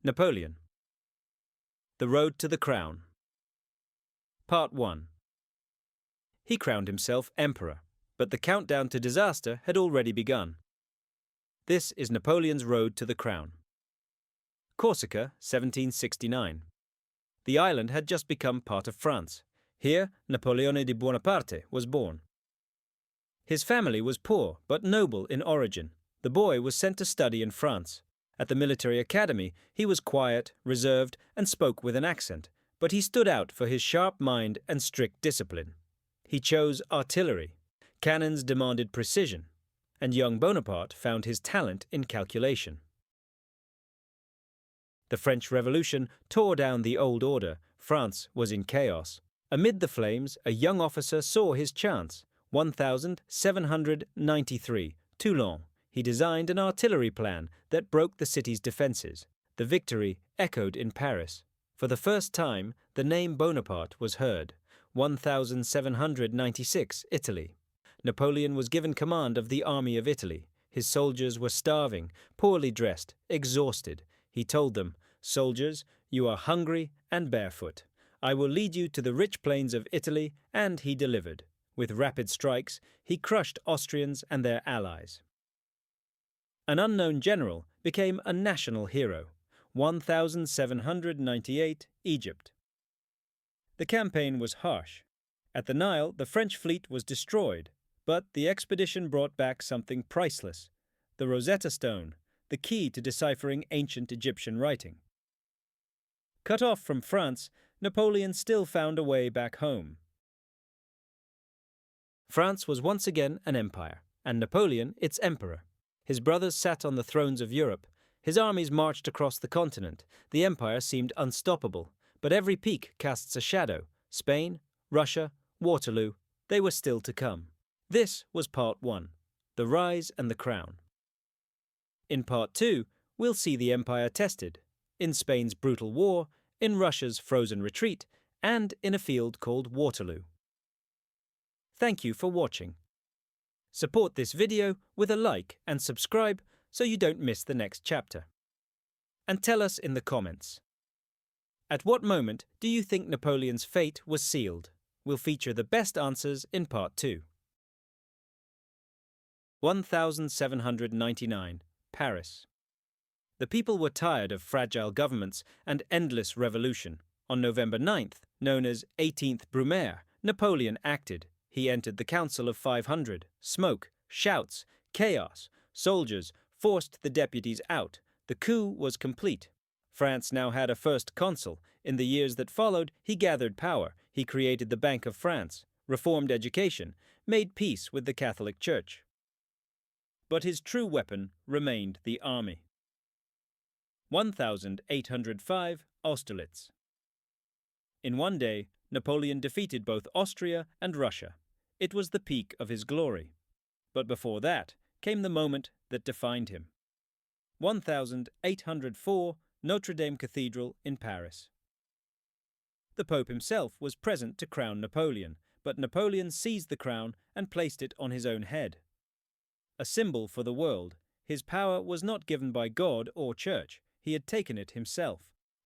Napoleon. The Road to the Crown. Part 1. He crowned himself emperor, but the countdown to disaster had already begun. This is Napoleon's road to the crown. Corsica, 1769. The island had just become part of France. Here, Napoleone di Buonaparte was born. His family was poor but noble in origin. The boy was sent to study in France. At the military academy, he was quiet, reserved, and spoke with an accent, but he stood out for his sharp mind and strict discipline. He chose artillery. Cannons demanded precision, and young Bonaparte found his talent in calculation. The French Revolution tore down the old order. France was in chaos. Amid the flames, a young officer saw his chance. 1793, Toulon. He designed an artillery plan that broke the city's defenses. The victory echoed in Paris. For the first time, the name Bonaparte was heard. 1796, Italy. Napoleon was given command of the army of Italy. His soldiers were starving, poorly dressed, exhausted. He told them, "Soldiers, you are hungry and barefoot. I will lead you to the rich plains of Italy," and he delivered. With rapid strikes, he crushed Austrians and their allies. An unknown general became a national hero. 1798, Egypt. The campaign was harsh. At the Nile, the French fleet was destroyed, but the expedition brought back something priceless: the Rosetta Stone, the key to deciphering ancient Egyptian writing. Cut off from France, Napoleon still found a way back home. France was once again an empire, and Napoleon its emperor. His brothers sat on the thrones of Europe. His armies marched across the continent. The empire seemed unstoppable, but every peak casts a shadow. Spain, Russia, Waterloo, they were still to come. This was Part 1, the rise and the crown. In Part 2, we'll see the empire tested, in Spain's brutal war, in Russia's frozen retreat, and in a field called Waterloo. Thank you for watching. Support this video with a like and subscribe so you don't miss the next chapter. And tell us in the comments. At what moment do you think Napoleon's fate was sealed? We'll feature the best answers in Part 2. 1799, Paris. The people were tired of fragile governments and endless revolution. On November 9th, known as 18th Brumaire, Napoleon acted. He entered the Council of 500. Smoke, shouts, chaos. Soldiers forced the deputies out. The coup was complete. France now had a first consul. In the years that followed, he gathered power. He created the Bank of France, reformed education, made peace with the Catholic Church. But his true weapon remained the army. 1805, Austerlitz. In one day, Napoleon defeated both Austria and Russia. It was the peak of his glory. But before that came the moment that defined him. 1804, Notre Dame Cathedral in Paris. The Pope himself was present to crown Napoleon, but Napoleon seized the crown and placed it on his own head. A symbol for the world, his power was not given by God or church. He had taken it himself.